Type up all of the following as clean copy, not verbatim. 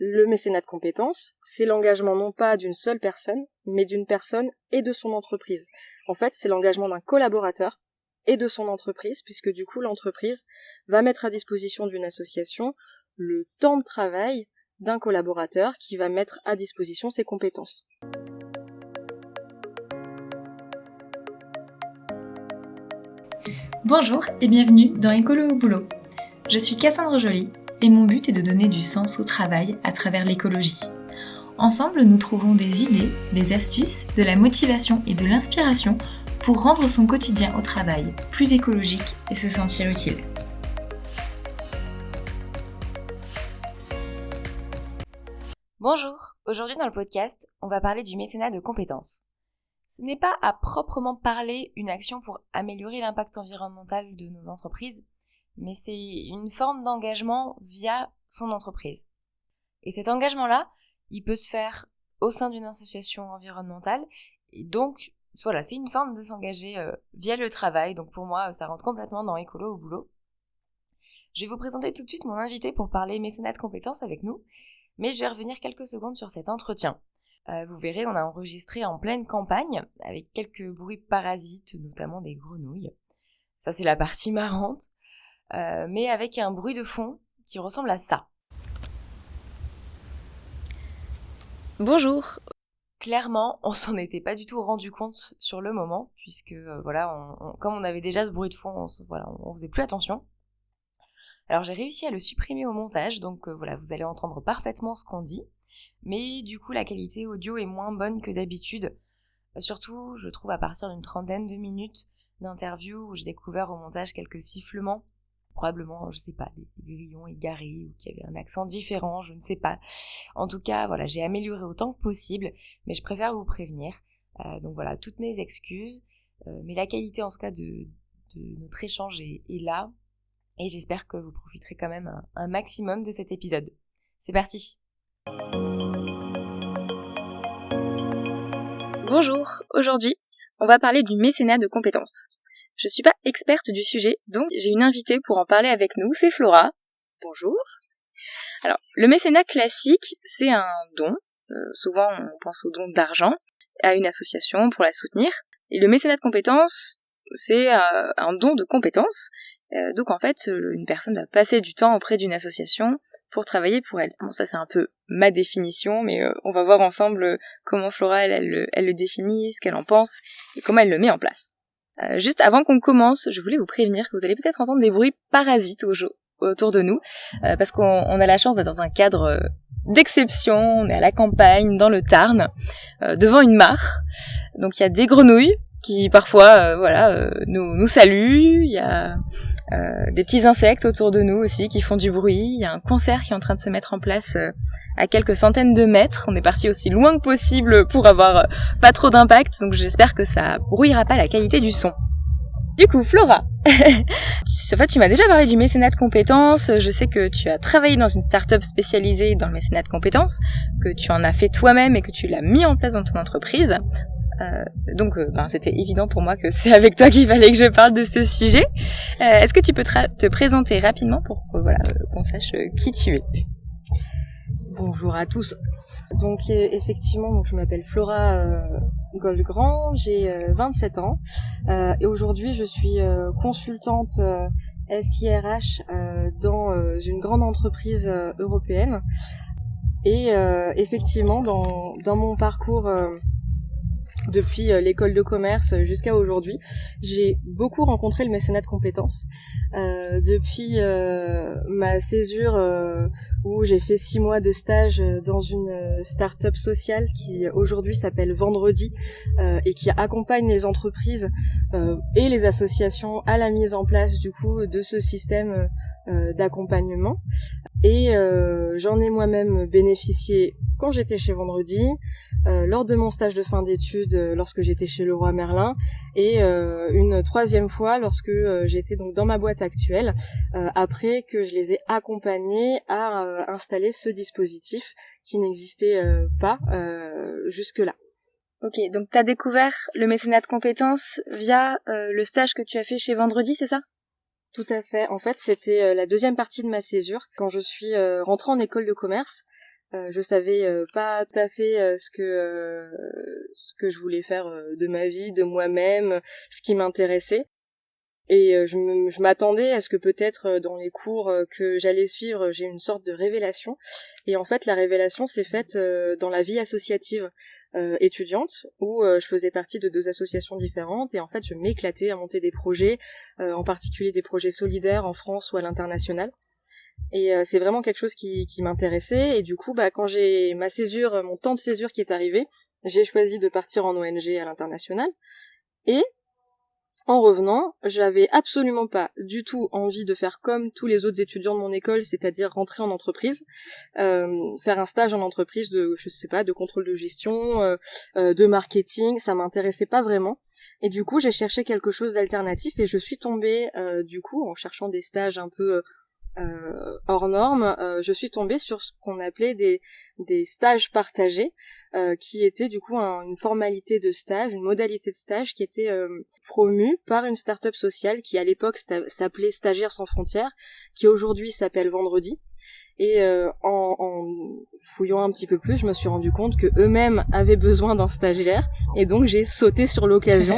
Le mécénat de compétences, c'est l'engagement non pas d'une seule personne, mais d'une personne et de son entreprise. En fait, c'est l'engagement d'un collaborateur et de son entreprise, puisque du coup, l'entreprise va mettre à disposition d'une association le temps de travail d'un collaborateur qui va mettre à disposition ses compétences. Bonjour et bienvenue dans Écolo au boulot. Je suis Cassandre Joly et mon but est de donner du sens au travail à travers l'écologie. Ensemble, nous trouvons des idées, des astuces, de la motivation et de l'inspiration pour rendre son quotidien au travail plus écologique et se sentir utile. Bonjour, aujourd'hui dans le podcast, on va parler du mécénat de compétences. Ce n'est pas à proprement parler une action pour améliorer l'impact environnemental de nos entreprises, mais c'est une forme d'engagement via son entreprise. Et cet engagement-là, il peut se faire au sein d'une association environnementale, et donc voilà, c'est une forme de s'engager via le travail, donc pour moi ça rentre complètement dans Écolo au boulot. Je vais vous présenter tout de suite mon invité pour parler mécénat de compétences avec nous, mais je vais revenir quelques secondes sur cet entretien. Vous verrez, on a enregistré en pleine campagne, avec quelques bruits parasites, notamment des grenouilles. Ça, c'est la partie marrante, mais avec un bruit de fond qui ressemble à ça. Bonjour. Clairement, on s'en était pas du tout rendu compte sur le moment, puisque comme on avait déjà ce bruit de fond, on faisait plus attention. Alors j'ai réussi à le supprimer au montage, donc vous allez entendre parfaitement ce qu'on dit. Mais du coup, la qualité audio est moins bonne que d'habitude. Surtout, je trouve, à partir d'une 30aine de minutes d'interview où j'ai découvert au montage quelques sifflements. Probablement, je sais pas, des grillons égarés ou qu'il y avait un accent différent, je ne sais pas. En tout cas, j'ai amélioré autant que possible, mais je préfère vous prévenir. Donc voilà, toutes mes excuses. Mais la qualité, en tout cas, de notre échange est là. Et j'espère que vous profiterez quand même un maximum de cet épisode. C'est parti! Bonjour, aujourd'hui, on va parler du mécénat de compétences. Je suis pas experte du sujet, donc j'ai une invitée pour en parler avec nous, c'est Flora. Bonjour. Alors, le mécénat classique, c'est un don. Souvent, on pense au don d'argent à une association pour la soutenir. Et le mécénat de compétences, c'est un don de compétences. Donc en fait, une personne va passer du temps auprès d'une association pour travailler pour elle. Bon, ça c'est un peu ma définition, mais on va voir ensemble comment Flora elle le définit, ce qu'elle en pense et comment elle le met en place. Juste avant qu'on commence, je voulais vous prévenir que vous allez peut-être entendre des bruits parasites autour de nous, parce qu'on a la chance d'être dans un cadre d'exception, on est à la campagne, dans le Tarn, devant une mare, donc il y a des grenouilles qui parfois nous saluent, il y a des petits insectes autour de nous aussi qui font du bruit, il y a un concert qui est en train de se mettre en place à quelques centaines de mètres, on est parti aussi loin que possible pour avoir pas trop d'impact, donc j'espère que ça brouillera pas la qualité du son. Du coup, Flora, en fait, tu m'as déjà parlé du mécénat de compétences, je sais que tu as travaillé dans une start-up spécialisée dans le mécénat de compétences, que tu en as fait toi-même et que tu l'as mis en place dans ton entreprise. Donc c'était évident pour moi que c'est avec toi qu'il fallait que je parle de ce sujet. Est-ce que tu peux te présenter rapidement pour qu'on sache qui tu es? Bonjour à tous. Donc effectivement, je m'appelle Flora Goldgrand, j'ai 27 ans et aujourd'hui je suis consultante SIRH dans une grande entreprise européenne. Et effectivement, dans mon parcours depuis l'école de commerce jusqu'à aujourd'hui, j'ai beaucoup rencontré le mécénat de compétences. Depuis ma césure où j'ai fait 6 mois de stage dans une start-up sociale qui aujourd'hui s'appelle Vendredi et qui accompagne les entreprises et les associations à la mise en place du coup de ce système d'accompagnement. Et j'en ai moi-même bénéficié quand j'étais chez Vendredi, lors de mon stage de fin d'études lorsque j'étais chez Leroy Merlin et une 3e fois lorsque j'étais donc dans ma boîte actuelle après que je les ai accompagnés à installer ce dispositif qui n'existait pas jusque-là. Ok, donc tu as découvert le mécénat de compétences via le stage que tu as fait chez Vendredi, c'est ça ? Tout à fait. En fait, c'était la 2e partie de ma césure. Quand je suis rentrée en école de commerce, Je savais pas tout à fait ce que je voulais faire de ma vie, de moi-même, ce qui m'intéressait. Et je m'attendais à ce que peut-être dans les cours que j'allais suivre, j'ai une sorte de révélation. Et en fait, la révélation s'est faite dans la vie associative étudiante, où je faisais partie de 2 associations différentes. Et en fait, je m'éclatais à monter des projets, en particulier des projets solidaires en France ou à l'international. Et c'est vraiment quelque chose qui m'intéressait. Et du coup, quand j'ai mon temps de césure qui est arrivé, j'ai choisi de partir en ONG à l'international. Et en revenant, j'avais absolument pas du tout envie de faire comme tous les autres étudiants de mon école, c'est-à-dire rentrer en entreprise, faire un stage en entreprise de contrôle de gestion, de marketing, ça m'intéressait pas vraiment. Et du coup, j'ai cherché quelque chose d'alternatif et je suis tombée, en cherchant des stages un peu hors normes, je suis tombée sur ce qu'on appelait des stages partagés, qui étaient du coup une formalité de stage, une modalité de stage qui était promue par une start-up sociale qui à l'époque s'appelait Stagiaires sans frontières, qui aujourd'hui s'appelle Vendredi. Et en fouillant un petit peu plus, je me suis rendu compte que eux-mêmes avaient besoin d'un stagiaire, et donc j'ai sauté sur l'occasion.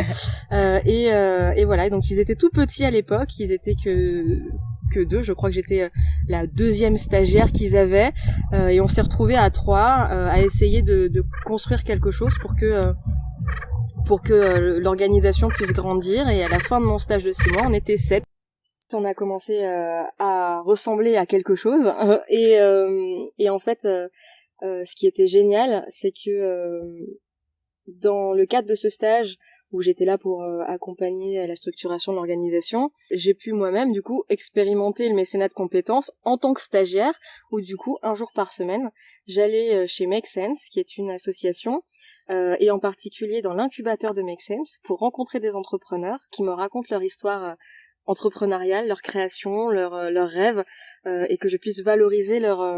Et voilà, donc ils étaient tout petits à l'époque, ils étaient que 2, je crois que j'étais la 2e stagiaire qu'ils avaient, et on s'est retrouvés à 3 à essayer de construire quelque chose pour que l'organisation puisse grandir. Et à la fin de mon stage de 6 mois, on était 7. On a commencé à ressembler à quelque chose, et en fait ce qui était génial, c'est que dans le cadre de ce stage où j'étais là pour accompagner la structuration de l'organisation, j'ai pu moi-même du coup expérimenter le mécénat de compétences en tant que stagiaire, où du coup 1 jour par semaine j'allais chez Make Sense, qui est une association, et en particulier dans l'incubateur de Make Sense, pour rencontrer des entrepreneurs qui me racontent leur histoire entrepreneuriale, leur création, leurs rêves, et que je puisse valoriser leurs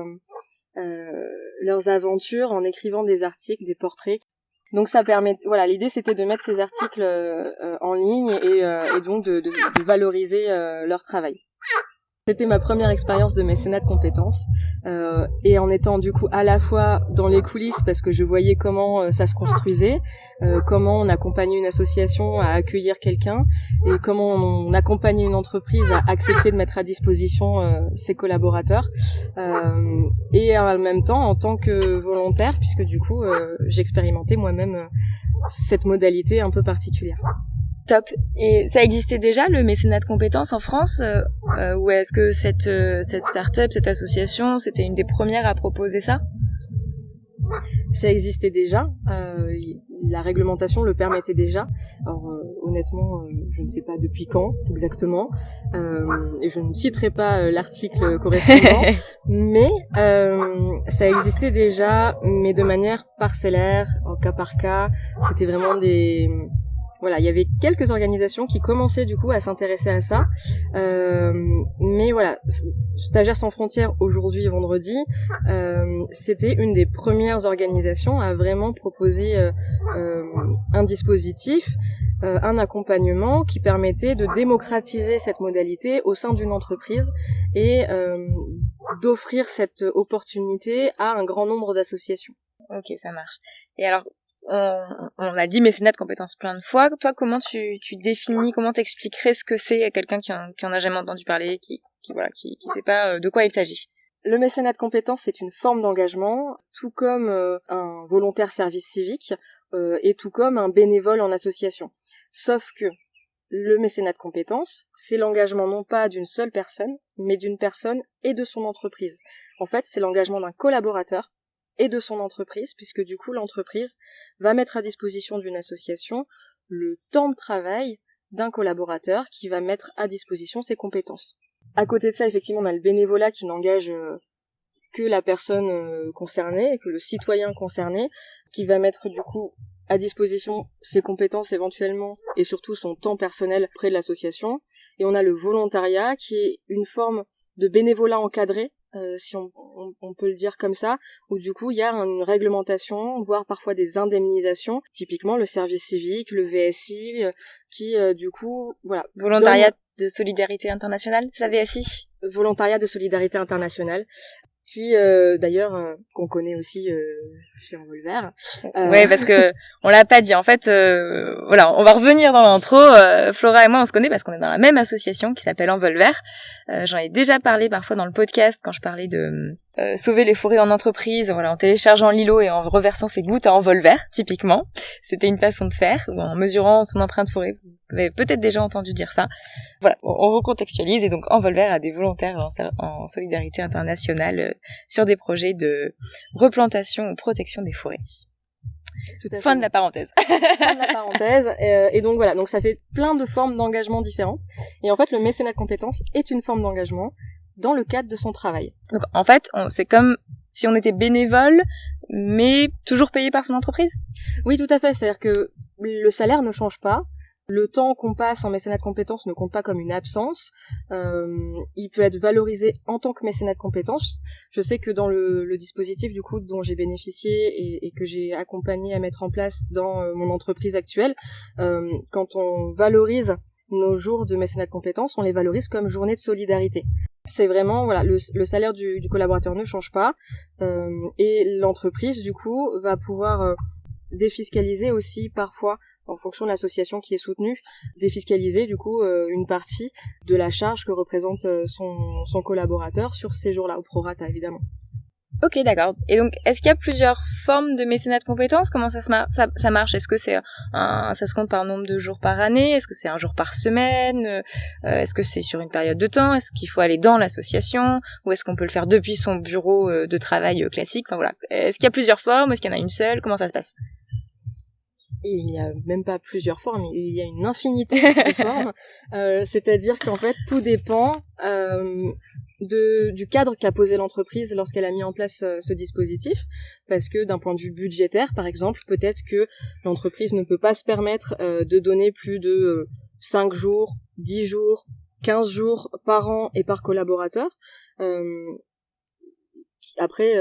aventures en écrivant des articles, des portraits. Donc ça permet, voilà, l'idée c'était de mettre ces articles en ligne et donc de valoriser leur travail. C'était ma première expérience de mécénat de compétences, et en étant du coup à la fois dans les coulisses parce que je voyais comment ça se construisait, comment on accompagnait une association à accueillir quelqu'un, et comment on accompagnait une entreprise à accepter de mettre à disposition ses collaborateurs, et en même temps en tant que volontaire, puisque du coup j'expérimentais moi-même cette modalité un peu particulière. Top. Et ça existait déjà, le mécénat de compétences en France, ou est-ce que cette start-up, cette association, c'était une des premières à proposer ça ? Ça existait déjà, la réglementation le permettait déjà. Alors honnêtement, je ne sais pas depuis quand exactement, et je ne citerai pas l'article correspondant, mais ça existait déjà, mais de manière parcellaire, en cas par cas. C'était vraiment voilà, il y avait quelques organisations qui commençaient du coup à s'intéresser à ça, mais voilà, Stagiaires sans frontières aujourd'hui Vendredi, c'était une des premières organisations à vraiment proposer un dispositif, un accompagnement qui permettait de démocratiser cette modalité au sein d'une entreprise et d'offrir cette opportunité à un grand nombre d'associations. Ok, ça marche. Et alors, on a dit mécénat de compétences plein de fois. Toi, comment tu définis, comment t'expliquerais ce que c'est à quelqu'un qui en a jamais entendu parler, qui sait pas de quoi il s'agit? Le mécénat de compétences, c'est une forme d'engagement, tout comme un volontaire service civique, et tout comme un bénévole en association. Sauf que le mécénat de compétences, c'est l'engagement non pas d'une seule personne, mais d'une personne et de son entreprise. En fait, c'est l'engagement d'un collaborateur et de son entreprise, puisque du coup l'entreprise va mettre à disposition d'une association le temps de travail d'un collaborateur qui va mettre à disposition ses compétences. À côté de ça, effectivement, on a le bénévolat qui n'engage que la personne concernée, que le citoyen concerné, qui va mettre du coup à disposition ses compétences éventuellement et surtout son temps personnel auprès de l'association. Et on a le volontariat qui est une forme de bénévolat encadré, si on peut le dire comme ça, où du coup il y a une réglementation, voire parfois des indemnisations, typiquement le service civique, le VSI, qui du coup, voilà. Volontariat de solidarité internationale, c'est la VSI ? Volontariat de solidarité internationale. qui d'ailleurs qu'on connaît aussi chez Envolver. Ouais, parce que on l'a pas dit. En fait, voilà, on va revenir dans l'intro. Flora et moi, on se connaît parce qu'on est dans la même association qui s'appelle Envolver. J'en ai déjà parlé parfois dans le podcast quand je parlais de sauver les forêts en entreprise, voilà, en téléchargeant l'îlot et en reversant ses gouttes à Envolver, typiquement. C'était une façon de faire, ou en mesurant son empreinte forêt. Vous avez peut-être déjà entendu dire ça. Voilà, on recontextualise, et donc Envolver a des volontaires en solidarité internationale sur des projets de replantation ou protection des forêts. Tout à fait. Fin de la parenthèse. Fin de la parenthèse. Et donc voilà, donc ça fait plein de formes d'engagement différentes. Et en fait, le mécénat de compétences est une forme d'engagement dans le cadre de son travail. Donc en fait, c'est comme si on était bénévole, mais toujours payé par son entreprise ? Oui, tout à fait. C'est-à-dire que le salaire ne change pas. Le temps qu'on passe en mécénat de compétences ne compte pas comme une absence. Il peut être valorisé en tant que mécénat de compétences. Je sais que dans le dispositif du coup dont j'ai bénéficié et que j'ai accompagné à mettre en place dans mon entreprise actuelle, quand on valorise nos jours de mécénat de compétences, on les valorise comme journée de solidarité. C'est vraiment, voilà, le salaire du collaborateur ne change pas, et l'entreprise du coup va pouvoir défiscaliser aussi parfois, en fonction de l'association qui est soutenue, défiscaliser du coup une partie de la charge que représente son collaborateur sur ces jours-là, au prorata évidemment. Ok, d'accord. Et donc, est-ce qu'il y a plusieurs formes de mécénat de compétences ? Comment ça marche ? Est-ce que ça se compte par nombre de jours par année ? Est-ce que c'est un jour par semaine ? Est-ce que c'est sur une période de temps ? Est-ce qu'il faut aller dans l'association ? Ou est-ce qu'on peut le faire depuis son bureau de travail classique ? Enfin voilà. Est-ce qu'il y a plusieurs formes ? Est-ce qu'il y en a une seule ? Comment ça se passe ? Il n'y a même pas plusieurs formes, il y a une infinité de formes. C'est-à-dire qu'en fait, tout dépend du cadre qu'a posé l'entreprise lorsqu'elle a mis en place ce dispositif, parce que d'un point de vue budgétaire, par exemple, peut-être que l'entreprise ne peut pas se permettre de donner plus de 5 jours, 10 jours, 15 jours par an et par collaborateur. Après,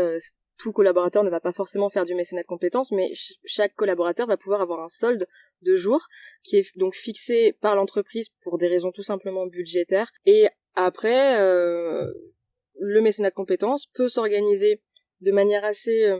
tout collaborateur ne va pas forcément faire du mécénat de compétences, mais chaque collaborateur va pouvoir avoir un solde de jours qui est donc fixé par l'entreprise pour des raisons tout simplement budgétaires. Et après, le mécénat de compétences peut s'organiser de manière assez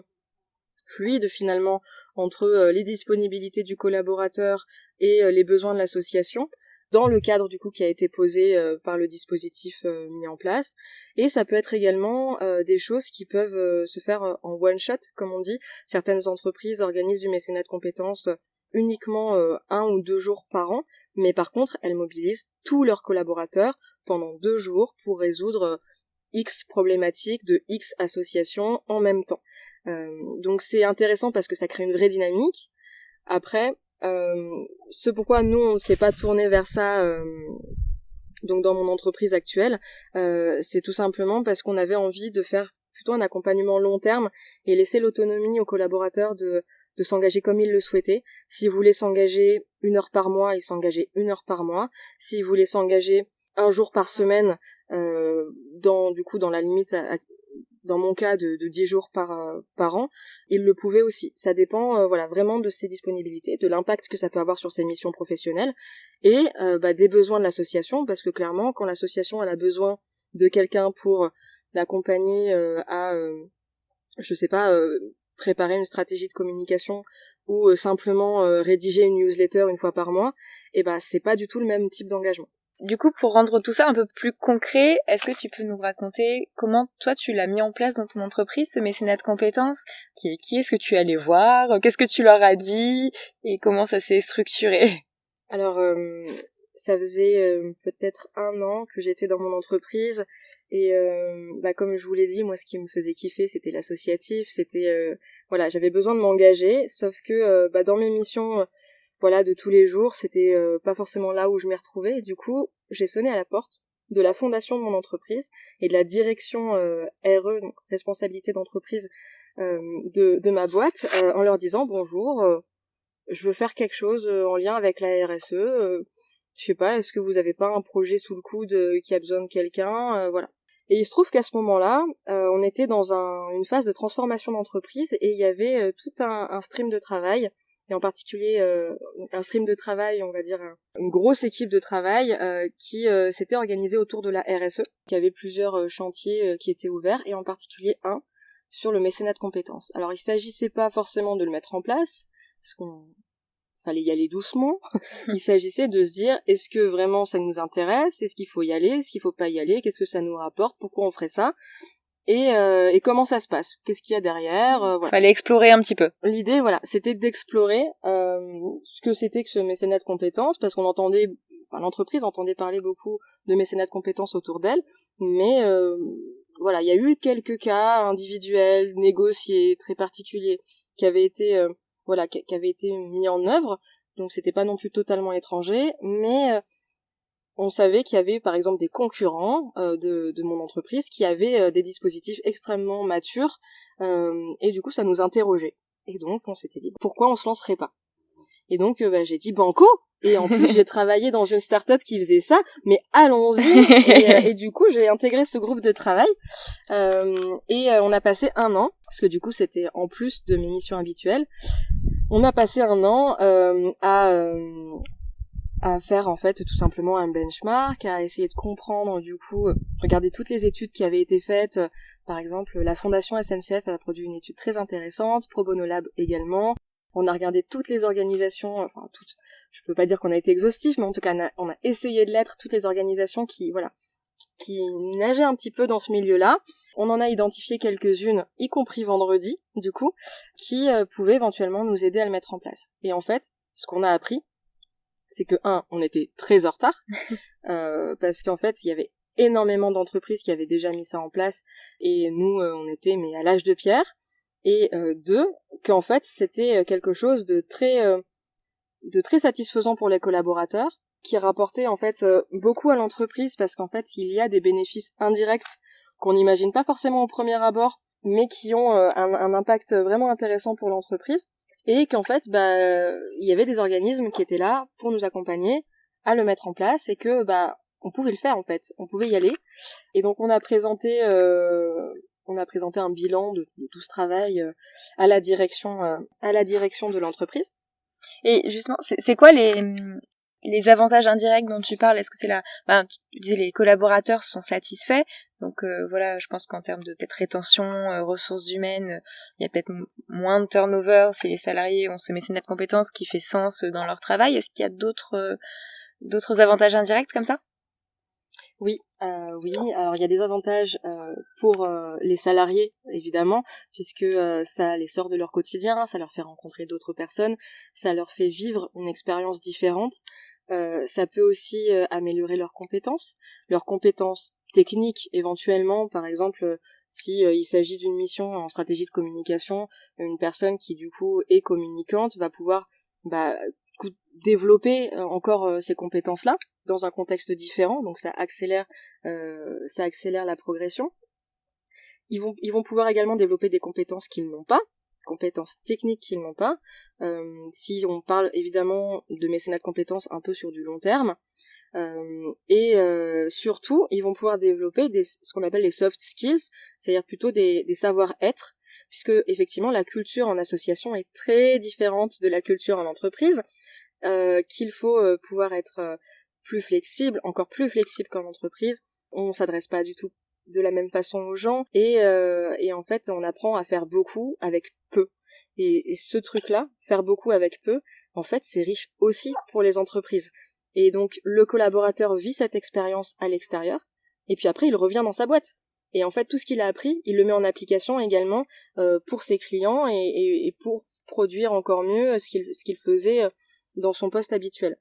fluide finalement entre les disponibilités du collaborateur et les besoins de l'association, dans le cadre du coup qui a été posé par le dispositif mis en place. Et ça peut être également des choses qui peuvent se faire en one shot, comme on dit. Certaines entreprises organisent du mécénat de compétences uniquement 1 ou 2 jours par an, mais par contre elles mobilisent tous leurs collaborateurs pendant 2 jours pour résoudre X problématiques de X associations en même temps. Donc c'est intéressant parce que ça crée une vraie dynamique. Après, ce pourquoi nous on ne s'est pas tourné vers ça donc dans mon entreprise actuelle, c'est tout simplement parce qu'on avait envie de faire plutôt un accompagnement long terme et laisser l'autonomie aux collaborateurs de s'engager comme ils le souhaitaient. S'ils voulaient s'engager 1 heure par mois, ils s'engageaient 1 heure par mois. S'ils voulaient s'engager 1 jour par semaine, dans la limite dans mon cas de 10 jours par an, il le pouvait aussi. Ça dépend vraiment de ses disponibilités, de l'impact que ça peut avoir sur ses missions professionnelles et des besoins de l'association, parce que clairement quand l'association elle a besoin de quelqu'un pour l'accompagner à préparer une stratégie de communication ou simplement rédiger une newsletter 1 fois par mois, et c'est pas du tout le même type d'engagement. Du coup, pour rendre tout ça un peu plus concret, est-ce que tu peux nous raconter comment toi tu l'as mis en place dans ton entreprise, ce mécénat de compétences ? Qui est-ce que tu es allé voir ? Qu'est-ce que tu leur as dit ? Et comment ça s'est structuré ? Alors, ça faisait peut-être 1 an que j'étais dans mon entreprise et comme je vous l'ai dit, moi ce qui me faisait kiffer c'était l'associatif, c'était j'avais besoin de m'engager, sauf que dans mes missions de tous les jours, c'était pas forcément là où je m'y retrouvais. Et du coup, j'ai sonné à la porte de la fondation de mon entreprise et de la direction RE, donc responsabilité d'entreprise de ma boîte, en leur disant bonjour, je veux faire quelque chose en lien avec la RSE. Je sais pas, est-ce que vous avez pas un projet sous le coude qui a besoin de quelqu'un, voilà. Et il se trouve qu'à ce moment-là, on était dans une phase de transformation d'entreprise et il y avait tout un stream de travail et en particulier un stream de travail, on va dire une grosse équipe de travail qui s'était organisée autour de la RSE, qui avait plusieurs chantiers qui étaient ouverts, et en particulier un sur le mécénat de compétences. Alors il s'agissait pas forcément de le mettre en place, parce qu'on fallait y aller doucement. Il s'agissait de se dire, est-ce que vraiment ça nous intéresse? Est-ce qu'il faut y aller? Est-ce qu'il faut pas y aller? Qu'est-ce que ça nous rapporte? Pourquoi on ferait ça? Et comment ça se passe? Qu'est-ce qu'il y a derrière? Voilà. Fallait explorer un petit peu. L'idée, voilà, c'était d'explorer ce que c'était que ce mécénat de compétences, parce l'entreprise entendait parler beaucoup de mécénat de compétences autour d'elle, mais voilà, il y a eu quelques cas individuels, négociés, très particuliers, qui avaient été mis en œuvre, donc c'était pas non plus totalement étranger, mais on savait qu'il y avait par exemple des concurrents de mon entreprise qui avaient des dispositifs extrêmement matures, et du coup ça nous interrogeait. Et donc on s'était dit pourquoi on se lancerait pas. Et donc j'ai dit banco. Et en plus j'ai travaillé dans une start-up qui faisait ça, mais allons-y. Et du coup j'ai intégré ce groupe de travail, et on a passé 1 an, parce que du coup c'était en plus de mes missions habituelles. On a passé 1 an à faire en fait tout simplement un benchmark, à essayer de comprendre, du coup, regarder toutes les études qui avaient été faites. Par exemple, la Fondation SNCF a produit une étude très intéressante, Pro Bono Lab également. On a regardé toutes les organisations, enfin toutes, je peux pas dire qu'on a été exhaustif, mais en tout cas on a essayé de l'être, toutes les organisations qui nageaient un petit peu dans ce milieu-là. On en a identifié quelques-unes, y compris vendredi, du coup, qui pouvaient éventuellement nous aider à le mettre en place. Et en fait, ce qu'on a appris, c'est que on était très en retard, parce qu'en fait, il y avait énormément d'entreprises qui avaient déjà mis ça en place, et nous, on était à l'âge de pierre, et 2, qu'en fait, c'était quelque chose de très satisfaisant pour les collaborateurs, qui rapportait en fait beaucoup à l'entreprise, parce qu'en fait, il y a des bénéfices indirects qu'on n'imagine pas forcément au premier abord, mais qui ont un impact vraiment intéressant pour l'entreprise. Et qu'en fait, il y avait des organismes qui étaient là pour nous accompagner à le mettre en place, et que on pouvait le faire en fait, on pouvait y aller. Et donc on a présenté un bilan de tout ce travail à la direction de l'entreprise. Et justement, c'est quoi les avantages indirects dont tu parles? Est-ce que c'est tu disais les collaborateurs sont satisfaits, donc voilà, je pense qu'en termes de peut-être rétention, ressources humaines, il y a peut-être moins de turnover si les salariés ont ce mécénat de compétences qui fait sens dans leur travail. Est-ce qu'il y a d'autres avantages indirects comme ça? Oui, alors il y a des avantages pour les salariés, évidemment, puisque ça les sort de leur quotidien, ça leur fait rencontrer d'autres personnes, ça leur fait vivre une expérience différente. Ça peut aussi améliorer leurs compétences techniques éventuellement. Par exemple, si il s'agit d'une mission en stratégie de communication, une personne qui du coup est communicante va pouvoir développer encore ces compétences-là dans un contexte différent, donc ça accélère la progression. Ils vont pouvoir également développer des compétences qu'ils n'ont pas, compétences techniques qu'ils n'ont pas. Si on parle évidemment de mécénat de compétences un peu sur du long terme, et surtout ils vont pouvoir développer ce qu'on appelle les soft skills, c'est-à-dire plutôt des savoir-être, puisque effectivement la culture en association est très différente de la culture en entreprise, qu'il faut pouvoir être plus flexible, encore plus flexible qu'en entreprise. On s'adresse pas du tout de la même façon aux gens, et en fait on apprend à faire beaucoup avec peu. Et ce truc-là, faire beaucoup avec peu, en fait c'est riche aussi pour les entreprises. Et donc le collaborateur vit cette expérience à l'extérieur, et puis après il revient dans sa boîte. Et en fait tout ce qu'il a appris, il le met en application également pour ses clients, et pour produire encore mieux ce qu'il faisait dans son poste habituel.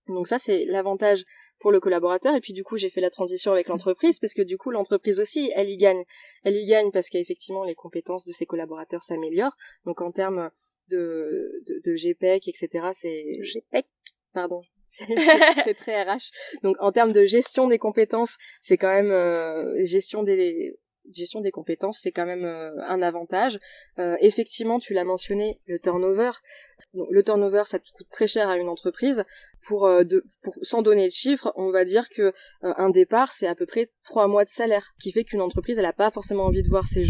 Donc ça c'est l'avantage pour le collaborateur, et puis du coup j'ai fait la transition avec l'entreprise, parce que du coup l'entreprise aussi elle y gagne parce qu'effectivement les compétences de ses collaborateurs s'améliorent, donc en termes de GPEC, etc. c'est GPEC, pardon, c'est très RH, donc en termes de gestion des compétences, c'est quand même gestion des compétences, c'est quand même un avantage. Effectivement, tu l'as mentionné, le turnover. Donc, le turnover, ça coûte très cher à une entreprise. Sans donner de chiffres, on va dire que un départ, c'est à peu près 3 mois de salaire, ce qui fait qu'une entreprise, elle a pas forcément envie de voir ses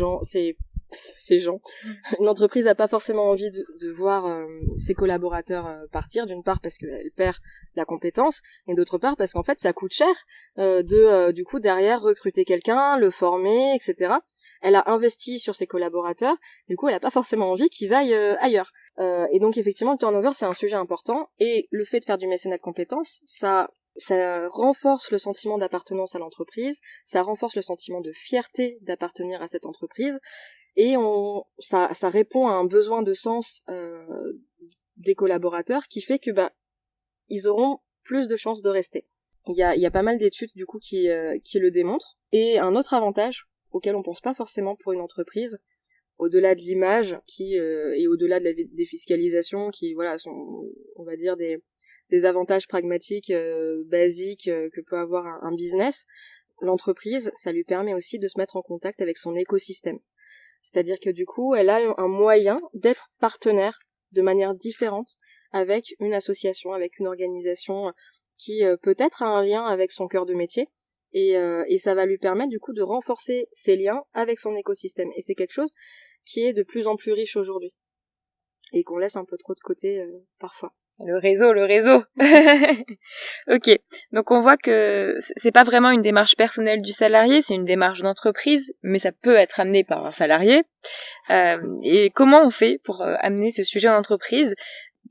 ces gens. Une entreprise n'a pas forcément envie de voir ses collaborateurs partir, d'une part parce qu'elle perd la compétence, et d'autre part parce qu'en fait ça coûte cher du coup derrière recruter quelqu'un, le former, etc. Elle a investi sur ses collaborateurs, du coup elle n'a pas forcément envie qu'ils aillent ailleurs. Et donc effectivement le turnover c'est un sujet important, et le fait de faire du mécénat de compétences, ça renforce le sentiment d'appartenance à l'entreprise, ça renforce le sentiment de fierté d'appartenir à cette entreprise, et ça répond à un besoin de sens des collaborateurs qui fait que ils auront plus de chances de rester. Il y a pas mal d'études du coup qui le démontrent. Et un autre avantage auquel on pense pas forcément pour une entreprise, au-delà de l'image et au-delà de la défiscalisation qui voilà sont, on va dire, des avantages pragmatiques basiques que peut avoir un business, l'entreprise, ça lui permet aussi de se mettre en contact avec son écosystème. C'est-à-dire que du coup, elle a un moyen d'être partenaire de manière différente avec une association, avec une organisation qui peut-être a un lien avec son cœur de métier, et ça va lui permettre du coup de renforcer ses liens avec son écosystème. Et c'est quelque chose qui est de plus en plus riche aujourd'hui et qu'on laisse un peu trop de côté parfois. Le réseau. Ok. Donc on voit que c'est pas vraiment une démarche personnelle du salarié, c'est une démarche d'entreprise, mais ça peut être amené par un salarié. Et comment on fait pour amener ce sujet en entreprise ?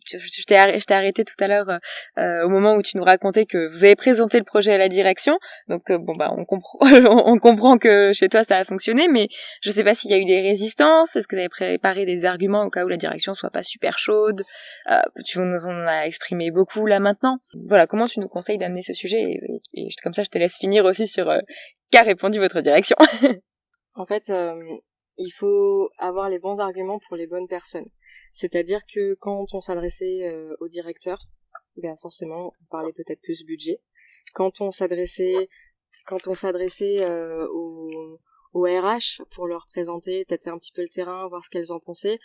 Je t'ai arrêté tout à l'heure au moment où tu nous racontais que vous avez présenté le projet à la direction. Donc on comprend on comprend que chez toi ça a fonctionné, mais je sais pas s'il y a eu des résistances. Est-ce que vous avez préparé des arguments au cas où la direction soit pas super chaude? Tu nous en as exprimé beaucoup là maintenant. Voilà, comment tu nous conseilles d'amener ce sujet, et comme ça je te laisse finir aussi sur qu'a répondu votre direction. En fait, il faut avoir les bons arguments pour les bonnes personnes. C'est-à-dire que quand on s'adressait au directeur, forcément, on parlait peut-être plus budget. Quand on s'adressait au RH pour leur présenter, tâter un petit peu le terrain, voir ce qu'elles en pensaient,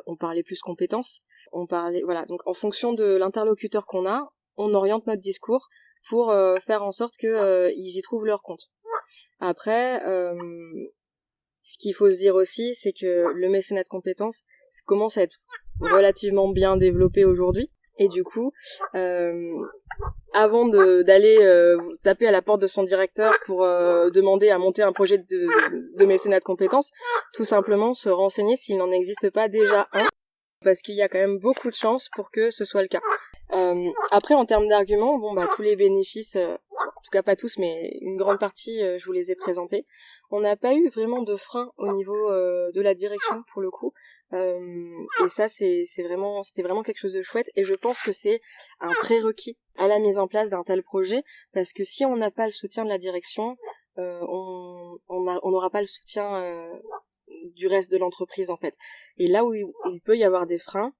on parlait plus compétences. Voilà. Donc en fonction de l'interlocuteur qu'on a, on oriente notre discours pour faire en sorte que ils y trouvent leur compte. Après, ce qu'il faut se dire aussi, c'est que le mécénat de compétences commence à être relativement bien développé aujourd'hui. Et du coup, avant d'aller taper à la porte de son directeur pour demander à monter un projet de mécénat de compétences, tout simplement se renseigner s'il n'en existe pas déjà un, parce qu'il y a quand même beaucoup de chances pour que ce soit le cas. Après, en termes d'arguments, tous les bénéfices, en tout cas pas tous, mais une grande partie, je vous les ai présentés. On n'a pas eu vraiment de frein au niveau de la direction pour le coup. Et ça c'était vraiment quelque chose de chouette, et je pense que c'est un prérequis à la mise en place d'un tel projet, parce que si on n'a pas le soutien de la direction, on n'aura pas le soutien du reste de l'entreprise en fait. Et là où il peut y avoir des freins,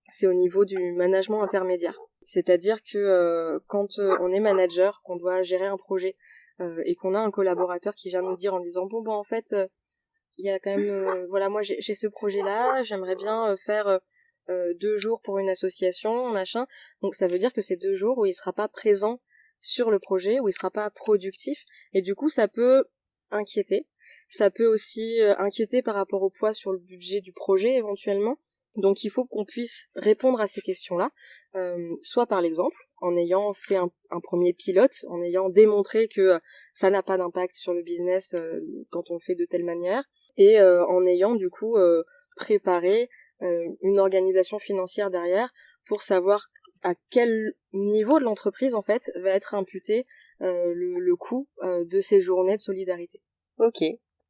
c'est au niveau du management intermédiaire. C'est-à-dire que quand on est manager, qu'on doit gérer un projet et qu'on a un collaborateur qui vient nous dire en disant en fait il y a quand même moi j'ai ce projet-là, j'aimerais bien faire 2 jours pour une association, machin. Donc ça veut dire que c'est 2 jours où il sera pas présent sur le projet, où il sera pas productif, et du coup ça peut inquiéter. Ça peut aussi inquiéter par rapport au poids sur le budget du projet éventuellement. Donc il faut qu'on puisse répondre à ces questions-là, soit par l'exemple, en ayant fait un premier pilote, en ayant démontré que ça n'a pas d'impact sur le business quand on le fait de telle manière, et en ayant du coup préparé une organisation financière derrière pour savoir à quel niveau de l'entreprise en fait va être imputé le coût de ces journées de solidarité. Ok.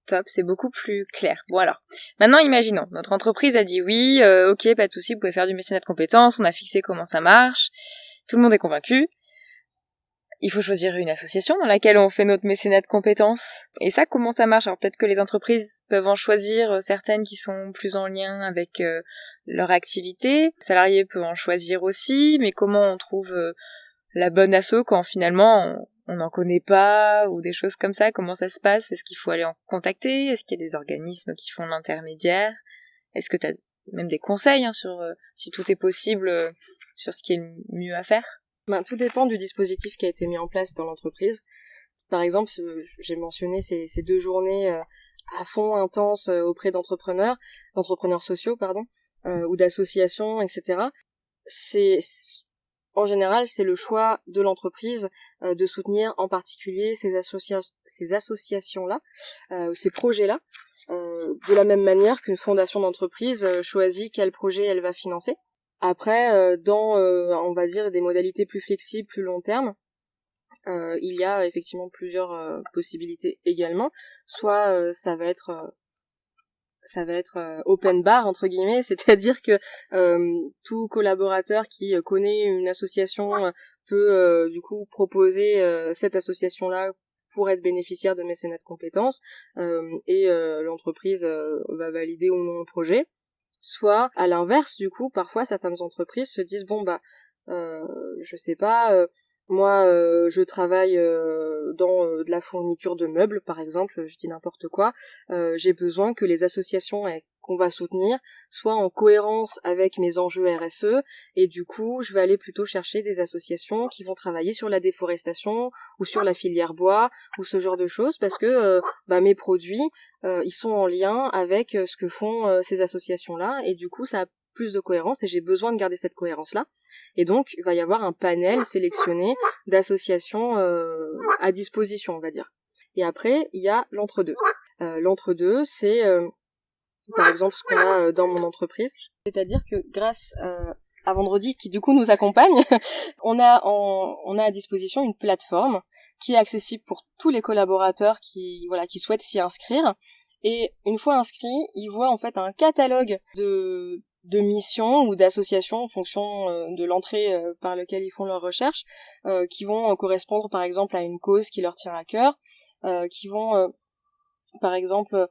Top, c'est beaucoup plus clair. Bon alors, maintenant imaginons, notre entreprise a dit oui, ok, pas de souci, vous pouvez faire du mécénat de compétences, on a fixé comment ça marche, tout le monde est convaincu. Il faut choisir une association dans laquelle on fait notre mécénat de compétences. Et ça, comment ça marche? Alors peut-être que les entreprises peuvent en choisir certaines qui sont plus en lien avec leur activité. Le salarié peut en choisir aussi, mais comment on trouve la bonne asso quand finalement on n'en connaît pas, ou des choses comme ça? Comment ça se passe? Est-ce qu'il faut aller en contacter? Est-ce qu'il y a des organismes qui font l'intermédiaire? Est-ce que tu as même des conseils sur si tout est possible, sur ce qui est le mieux à faire? Tout dépend du dispositif qui a été mis en place dans l'entreprise. Par exemple, j'ai mentionné ces 2 journées à fond intense auprès d'entrepreneurs sociaux, ou d'associations, etc. En général, c'est le choix de l'entreprise de soutenir en particulier ces associations-là, ces projets-là, de la même manière qu'une fondation d'entreprise choisit quel projet elle va financer. Après, dans, on va dire, des modalités plus flexibles, plus long terme, il y a effectivement plusieurs possibilités également. Soit ça va être open bar entre guillemets, c'est-à-dire que tout collaborateur qui connaît une association peut du coup proposer cette association-là pour être bénéficiaire de mécénat de compétences et l'entreprise va valider ou non le projet. Soit à l'inverse, du coup, parfois certaines entreprises se disent bon bah je sais pas, moi je travaille dans de la fourniture de meubles par exemple, je dis n'importe quoi, j'ai besoin que les associations qu'on va soutenir soient en cohérence avec mes enjeux RSE, et du coup je vais aller plutôt chercher des associations qui vont travailler sur la déforestation ou sur la filière bois ou ce genre de choses, parce que mes produits ils sont en lien avec ce que font ces associations-là, et du coup ça a plus de cohérence et j'ai besoin de garder cette cohérence-là. Et donc, il va y avoir un panel sélectionné d'associations à disposition, on va dire. Et après, il y a l'entre-deux. L'entre-deux, c'est par exemple ce qu'on a dans mon entreprise. C'est-à-dire que grâce à Vendredi, qui du coup nous accompagne, on a à disposition une plateforme qui est accessible pour tous les collaborateurs qui souhaitent s'y inscrire. Et une fois inscrits, ils voient en fait un catalogue de missions ou d'associations en fonction de l'entrée par laquelle ils font leurs recherches, qui vont correspondre par exemple à une cause qui leur tient à cœur, qui vont par exemple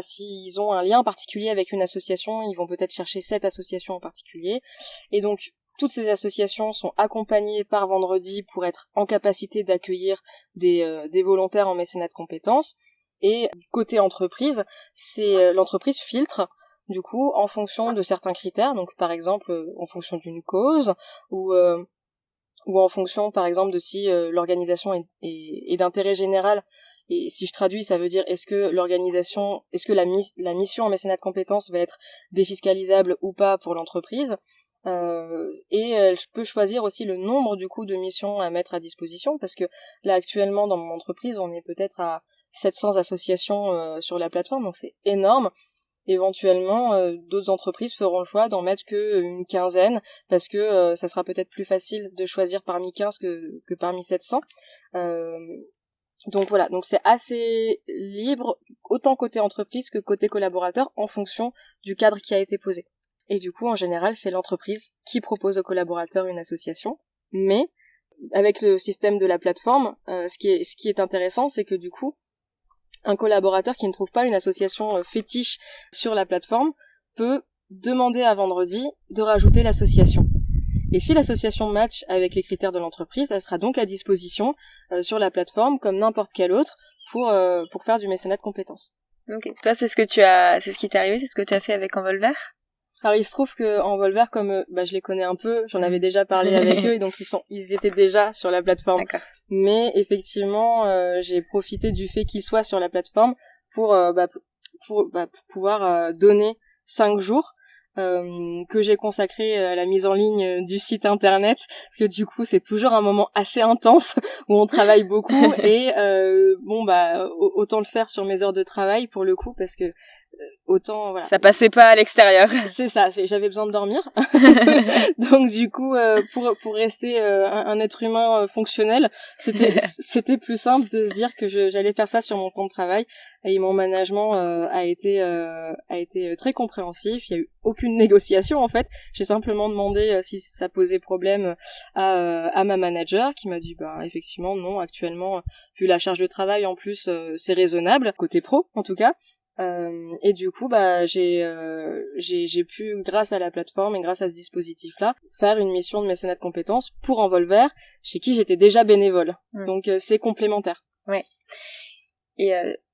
s'ils ont un lien particulier avec une association, ils vont peut-être chercher cette association en particulier. Et donc toutes ces associations sont accompagnées par Vendredi pour être en capacité d'accueillir des volontaires en mécénat de compétences. Et côté entreprise, c'est l'entreprise filtre du coup en fonction de certains critères, donc par exemple en fonction d'une cause ou en fonction par exemple de si l'organisation est d'intérêt général. Et si je traduis, ça veut dire est-ce que la mission en mécénat de compétences va être défiscalisable ou pas pour l'entreprise. Je peux choisir aussi le nombre du coup de missions à mettre à disposition, parce que là actuellement dans mon entreprise on est peut-être à 700 associations sur la plateforme, donc c'est énorme. Éventuellement, d'autres entreprises feront le choix d'en mettre qu'une quinzaine, parce que ça sera peut-être plus facile de choisir parmi 15 que parmi 700. Donc voilà, donc c'est assez libre, autant côté entreprise que côté collaborateur, en fonction du cadre qui a été posé. Et du coup, en général, c'est l'entreprise qui propose aux collaborateurs une association, mais avec le système de la plateforme, ce qui est intéressant, c'est que du coup, un collaborateur qui ne trouve pas une association fétiche sur la plateforme peut demander à Vendredi de rajouter l'association. Et si l'association match avec les critères de l'entreprise, elle sera donc à disposition sur la plateforme comme n'importe quelle autre pour faire du mécénat de compétences. Ok. Toi, c'est ce qui t'est arrivé, c'est ce que tu as fait avec Envolver ? Alors il se trouve que Envolver, comme je les connais un peu, j'en avais déjà parlé avec eux, et donc ils étaient déjà sur la plateforme. D'accord. Mais effectivement, j'ai profité du fait qu'ils soient sur la plateforme pour pouvoir donner 5 jours que j'ai consacré à la mise en ligne du site internet, parce que du coup c'est toujours un moment assez intense où on travaille beaucoup et autant le faire sur mes heures de travail pour le coup, parce que autant voilà. Ça passait pas à l'extérieur. C'est ça, j'avais besoin de dormir. Donc du coup pour rester un être humain fonctionnel, c'était plus simple de se dire que j'allais faire ça sur mon temps de travail, et mon management a été très compréhensif. Il y a eu aucune négociation en fait. J'ai simplement demandé si ça posait problème à ma manager, qui m'a dit effectivement non, actuellement vu la charge de travail en plus c'est raisonnable côté pro en tout cas. Et du coup j'ai pu, grâce à la plateforme et grâce à ce dispositif là, faire une mission de mécénat de compétences pour Envolver, chez qui j'étais déjà bénévole. Donc c'est complémentaire. Ouais. Et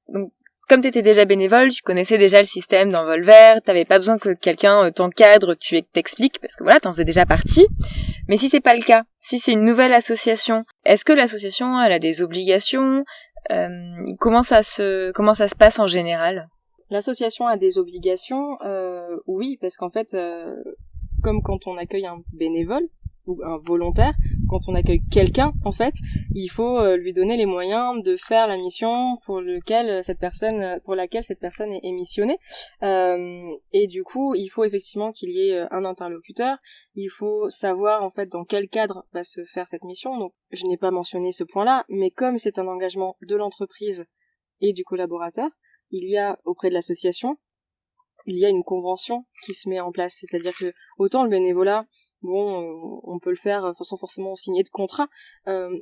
donc comme t'étais déjà bénévole, tu connaissais déjà le système d'Envolver, t'avais pas besoin que quelqu'un t'encadre, t'explique, parce que voilà, t'en faisais déjà partie. Mais si c'est pas le cas, si c'est une nouvelle association, est-ce que l'association elle a des obligations ? Comment ça se passe en général? L'association a des obligations, oui, parce qu'en fait, comme quand on accueille un bénévole ou un volontaire, quand on accueille quelqu'un, en fait, il faut lui donner les moyens de faire la mission pour laquelle cette personne est missionnée. Et du coup, il faut effectivement qu'il y ait un interlocuteur. Il faut savoir en fait dans quel cadre va se faire cette mission. Donc, je n'ai pas mentionné ce point-là, mais comme c'est un engagement de l'entreprise et du collaborateur, il y a auprès de l'association, il y a une convention qui se met en place. C'est-à-dire que autant le bénévolat, on peut le faire sans forcément signer de contrat,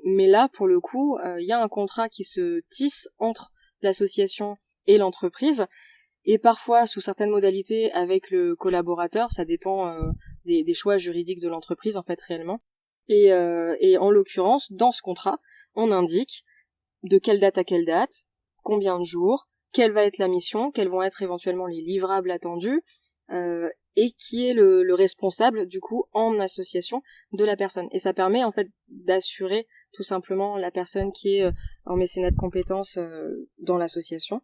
mais là, pour le coup, il y a un contrat qui se tisse entre l'association et l'entreprise, et parfois sous certaines modalités avec le collaborateur. Ça dépend des choix juridiques de l'entreprise en fait réellement. Et en l'occurrence, dans ce contrat, on indique de quelle date à quelle date, combien de jours, quelle va être la mission, quels vont être éventuellement les livrables attendus, et qui est le responsable du coup en association de la personne. Et ça permet en fait d'assurer tout simplement la personne qui est en mécénat de compétences dans l'association.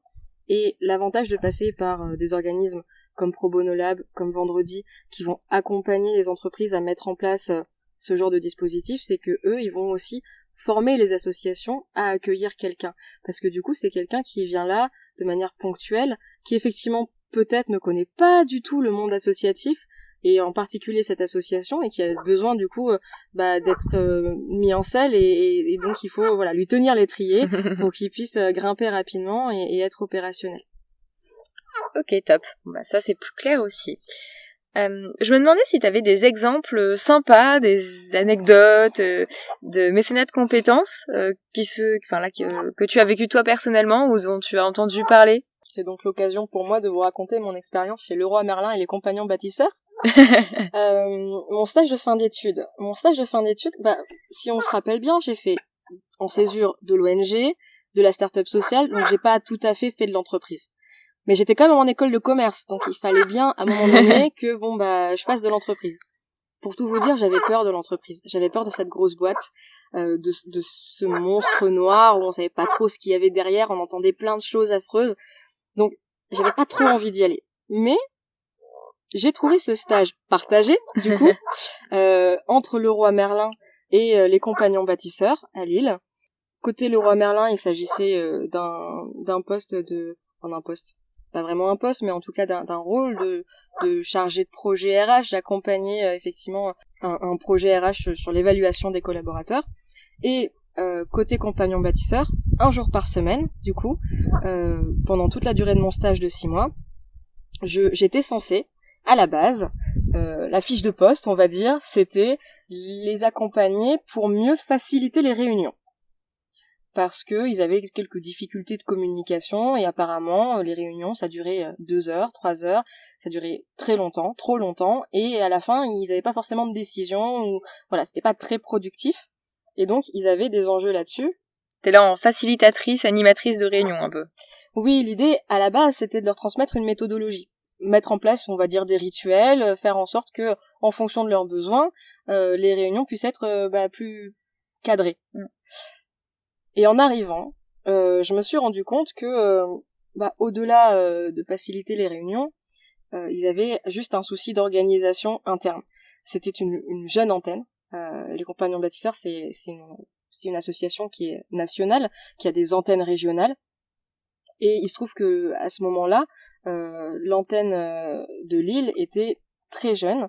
Et l'avantage de passer par des organismes comme Pro Bono Lab, comme Vendredi, qui vont accompagner les entreprises à mettre en place ce genre de dispositif, c'est que eux, ils vont aussi former les associations à accueillir quelqu'un. Parce que du coup, c'est quelqu'un qui vient là de manière ponctuelle, qui effectivement peut-être ne connaît pas du tout le monde associatif, et en particulier cette association, et qui a besoin du coup d'être mis en selle, et donc il faut lui tenir l'étrier pour qu'il puisse grimper rapidement et être opérationnel. Ok, top. Ça c'est plus clair aussi. Je me demandais si tu avais des exemples sympas, des anecdotes de mécénat de compétences que tu as vécu toi personnellement ou dont tu as entendu parler. C'est donc l'occasion pour moi de vous raconter mon expérience chez Leroy Merlin et les compagnons bâtisseurs. Mon stage de fin d'études, si on se rappelle bien, j'ai fait en césure de l'ONG, de la start-up sociale, donc j'ai pas tout à fait de l'entreprise. Mais j'étais quand même en école de commerce, donc il fallait bien à un moment donné que je fasse de l'entreprise. Pour tout vous dire, j'avais peur de l'entreprise. J'avais peur de cette grosse boîte, de ce monstre noir où on savait pas trop ce qu'il y avait derrière, on entendait plein de choses affreuses. Donc j'avais pas trop envie d'y aller. Mais j'ai trouvé ce stage partagé, du coup, entre Leroy Merlin et les compagnons bâtisseurs à Lille. Côté Leroy Merlin, il s'agissait d'un poste pas vraiment un poste, mais en tout cas d'un rôle de chargé de projet RH. J'accompagnais effectivement un projet RH sur l'évaluation des collaborateurs. Et côté compagnon bâtisseur, 1 jour par semaine, du coup, pendant toute la durée de mon stage de 6 mois, j'étais censée, à la base, la fiche de poste, on va dire, c'était les accompagner pour mieux faciliter les réunions. Parce que ils avaient quelques difficultés de communication, et apparemment les réunions ça durait 2 heures, 3 heures, ça durait très longtemps, trop longtemps, et à la fin ils n'avaient pas forcément de décision, ou c'était pas très productif, et donc ils avaient des enjeux là-dessus. T'es là en facilitatrice, animatrice de réunion un peu. Oui, l'idée à la base c'était de leur transmettre une méthodologie, mettre en place on va dire des rituels, faire en sorte que en fonction de leurs besoins, les réunions puissent être plus cadrées. Et en arrivant, je me suis rendu compte que, au-delà de faciliter les réunions, ils avaient juste un souci d'organisation interne. C'était une jeune antenne. Les compagnons bâtisseurs, c'est une association qui est nationale, qui a des antennes régionales. Et il se trouve que à ce moment-là, l'antenne de Lille était très jeune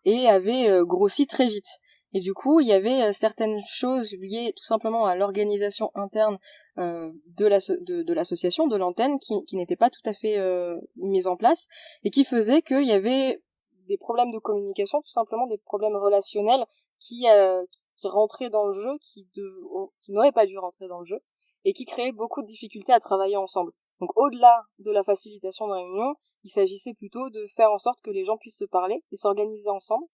et avait grossi très vite. Et du coup, il y avait certaines choses liées tout simplement à l'organisation interne de l'association, de l'antenne, qui n'étaient pas tout à fait mises en place, et qui faisaient qu'il y avait des problèmes de communication, tout simplement des problèmes relationnels qui rentraient dans le jeu, qui n'auraient pas dû rentrer dans le jeu, et qui créaient beaucoup de difficultés à travailler ensemble. Donc au-delà de la facilitation de réunion, il s'agissait plutôt de faire en sorte que les gens puissent se parler et s'organiser ensemble.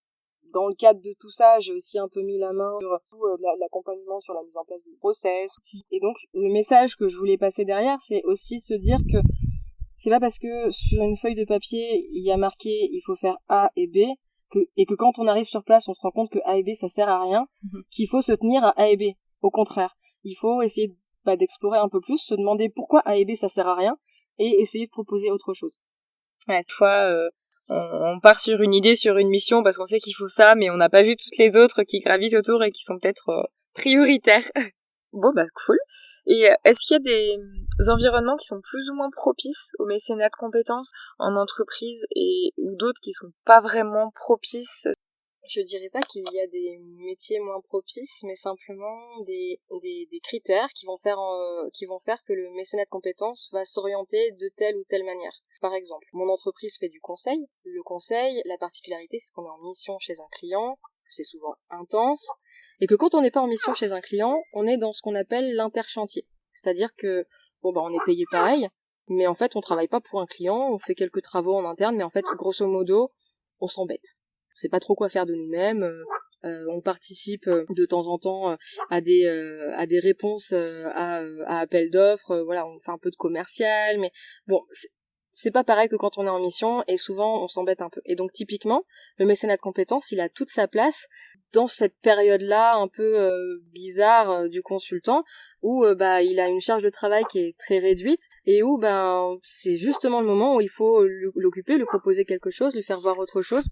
Dans le cadre de tout ça, j'ai aussi un peu mis la main sur l'accompagnement sur la mise en place du process. Et donc, le message que je voulais passer derrière, c'est aussi se dire que c'est pas parce que sur une feuille de papier, il y a marqué il faut faire A et B, et que quand on arrive sur place, on se rend compte que A et B, ça sert à rien, qu'il faut se tenir à A et B. Au contraire, il faut essayer d'explorer un peu plus, se demander pourquoi A et B ça sert à rien, et essayer de proposer autre chose. Ouais, cette fois, on part sur une idée, sur une mission, parce qu'on sait qu'il faut ça, mais on n'a pas vu toutes les autres qui gravitent autour et qui sont peut-être prioritaires. Bon, bah cool. Et est-ce qu'il y a des environnements qui sont plus ou moins propices au mécénat de compétences en entreprise ou d'autres qui sont pas vraiment propices? Je dirais pas qu'il y a des métiers moins propices, mais simplement des critères qui vont faire que le mécénat de compétences va s'orienter de telle ou telle manière. Par exemple, mon entreprise fait du conseil. Le conseil, la particularité, c'est qu'on est en mission chez un client, que c'est souvent intense, et que quand on n'est pas en mission chez un client, on est dans ce qu'on appelle l'interchantier. C'est-à-dire que, on est payé pareil, mais en fait, on travaille pas pour un client, on fait quelques travaux en interne, mais en fait, grosso modo, on s'embête. On sait pas trop quoi faire de nous-mêmes. On participe de temps en temps à des réponses à appels d'offres. Voilà, on fait un peu de commercial, mais bon, c'est pas pareil que quand on est en mission, et souvent on s'embête un peu. Et donc typiquement, le mécénat de compétences, il a toute sa place dans cette période-là un peu bizarre du consultant, où il a une charge de travail qui est très réduite, et où c'est justement le moment où il faut l'occuper, lui proposer quelque chose, lui faire voir autre chose.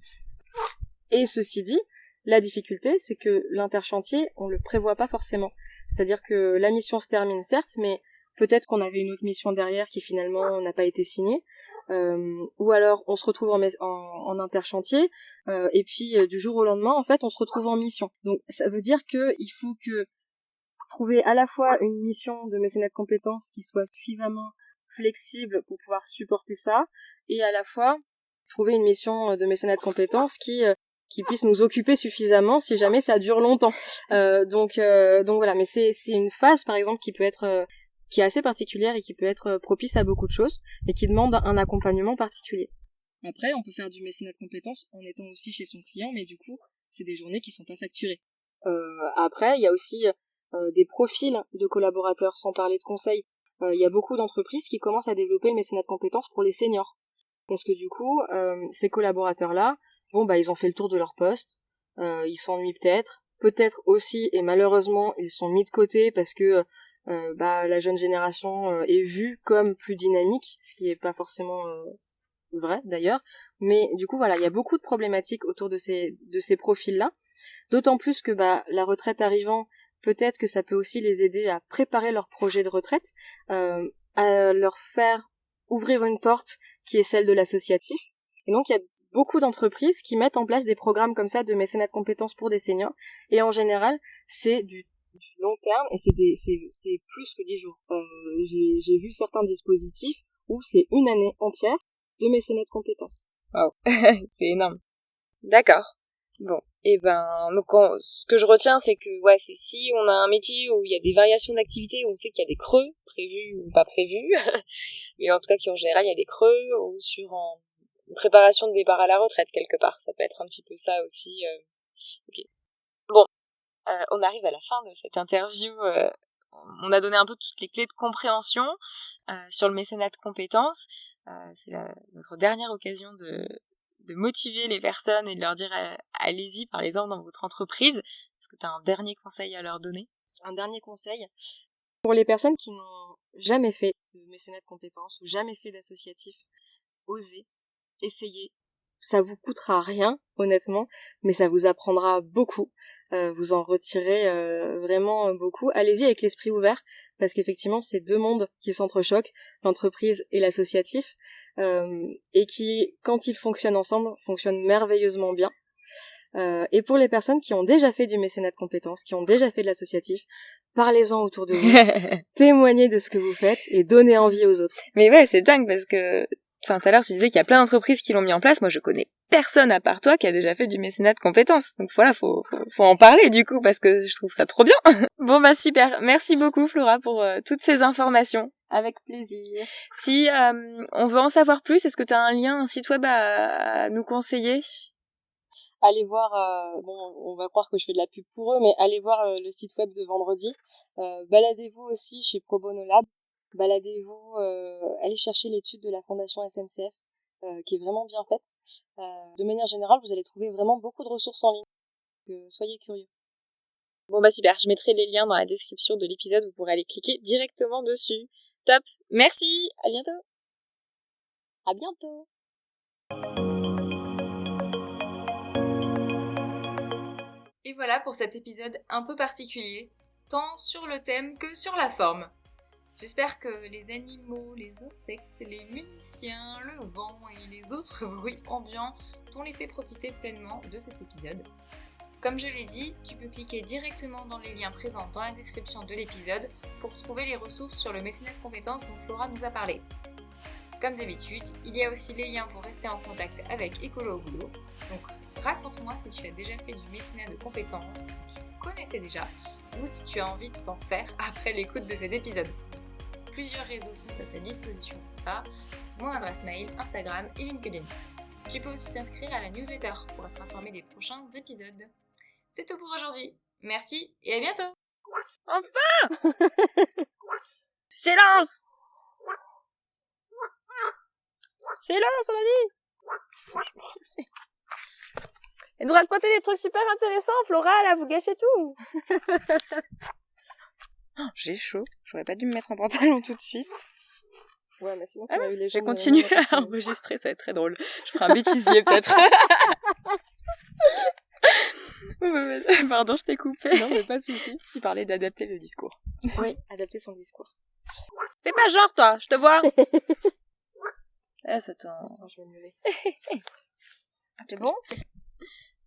Et ceci dit, la difficulté, c'est que l'interchantier, on le prévoit pas forcément. C'est-à-dire que la mission se termine, certes, mais peut-être qu'on avait une autre mission derrière qui finalement n'a pas été signée. Ou alors on se retrouve en interchantier, et puis du jour au lendemain, en fait, on se retrouve en mission. Donc ça veut dire que il faut que trouver à la fois une mission de mécénat de compétences qui soit suffisamment flexible pour pouvoir supporter ça, et à la fois trouver une mission de mécénat de compétences qui puisse nous occuper suffisamment si jamais ça dure longtemps. Donc voilà, mais c'est une phase par exemple qui est assez particulière et qui peut être propice à beaucoup de choses et qui demande un accompagnement particulier. Après, on peut faire du mécénat de compétences en étant aussi chez son client, mais du coup, c'est des journées qui sont pas facturées. Après, il y a aussi des profils de collaborateurs, sans parler de conseils. Il y a beaucoup d'entreprises qui commencent à développer le mécénat de compétences pour les seniors. Parce que du coup, ces collaborateurs-là, ils ont fait le tour de leur poste, ils s'ennuient peut-être aussi, et malheureusement, ils sont mis de côté parce que la jeune génération est vue comme plus dynamique, ce qui est pas forcément vrai d'ailleurs. Mais du coup, voilà, il y a beaucoup de problématiques autour de ces profils-là. D'autant plus que la retraite arrivant, peut-être que ça peut aussi les aider à préparer leur projet de retraite, à leur faire ouvrir une porte qui est celle de l'associatif. Et donc il y a beaucoup d'entreprises qui mettent en place des programmes comme ça de mécénat de compétences pour des seniors. Et en général, c'est du long terme et c'est plus que 10 jours. J'ai vu certains dispositifs où c'est une année entière de mécénat de compétences. Wow, c'est énorme. D'accord. Bon, et donc ce que je retiens, c'est que c'est si on a un métier où il y a des variations d'activité, où on sait qu'il y a des creux prévus ou pas prévus, mais en tout cas qu'en général il y a des creux, ou sur une préparation de départ à la retraite quelque part, ça peut être un petit peu ça aussi. Okay. Bon, on arrive à la fin de cette interview. On a donné un peu toutes les clés de compréhension sur le mécénat de compétences. C'est notre dernière occasion de motiver les personnes et de leur dire allez-y, parlez-en dans votre entreprise. Est-ce que tu as un dernier conseil à leur donner? Un dernier conseil pour les personnes qui n'ont jamais fait de mécénat de compétences ou jamais fait d'associatif, osez, essayez. Ça vous coûtera rien, honnêtement, mais ça vous apprendra beaucoup. Vous en retirez vraiment beaucoup. Allez-y avec l'esprit ouvert, parce qu'effectivement, c'est deux mondes qui s'entrechoquent, l'entreprise et l'associatif, et qui, quand ils fonctionnent ensemble, fonctionnent merveilleusement bien. Et pour les personnes qui ont déjà fait du mécénat de compétences, qui ont déjà fait de l'associatif, parlez-en autour de vous, témoignez de ce que vous faites et donnez envie aux autres. Mais ouais, c'est dingue parce que tout à l'heure, tu disais qu'il y a plein d'entreprises qui l'ont mis en place. Moi, je connais personne à part toi qui a déjà fait du mécénat de compétences. Donc voilà, faut en parler du coup parce que je trouve ça trop bien. Bon, super. Merci beaucoup, Flora, pour toutes ces informations. Avec plaisir. Si on veut en savoir plus, est-ce que tu as un lien, un site web à nous conseiller? Allez voir, on va croire que je fais de la pub pour eux, mais allez voir le site web de Vendredi. Baladez-vous aussi chez Pro Bono Lab. Baladez-vous, allez chercher l'étude de la Fondation SNCF, qui est vraiment bien faite. De manière générale, vous allez trouver vraiment beaucoup de ressources en ligne. Donc, soyez curieux. Bon bah super, je mettrai les liens dans la description de l'épisode, vous pourrez aller cliquer directement dessus. Top, merci, à bientôt. À bientôt. Et voilà pour cet épisode un peu particulier, tant sur le thème que sur la forme. J'espère que les animaux, les insectes, les musiciens, le vent et les autres bruits ambiants t'ont laissé profiter pleinement de cet épisode. Comme je l'ai dit, tu peux cliquer directement dans les liens présents dans la description de l'épisode pour trouver les ressources sur le mécénat de compétences dont Flora nous a parlé. Comme d'habitude, il y a aussi les liens pour rester en contact avec Écolo au boulot. Donc raconte-moi si tu as déjà fait du mécénat de compétences, si tu connaissais déjà, ou si tu as envie de t'en faire après l'écoute de cet épisode. Plusieurs réseaux sont à ta disposition pour ça, mon adresse mail, Instagram et LinkedIn. Tu peux aussi t'inscrire à la newsletter pour être informé des prochains épisodes. C'est tout pour aujourd'hui. Merci et à bientôt. Enfin Silence Silence, on a dit. Elle nous racontait des trucs super intéressants, Flora, là, vous gâchez tout. J'ai chaud, j'aurais pas dû me mettre en pantalon tout de suite. Ouais, mais sinon, Ah eu les je vais jambes continuer vraiment à enregistrer, ça va être très drôle. Je ferai un bêtisier peut-être. Pardon, je t'ai coupé. Non, mais pas de soucis. Tu parlais d'adapter le discours. Oui, adapter son discours. Fais pas genre, toi, je te vois. Ah, ça t'en... Je vais me lever. C'est bon ?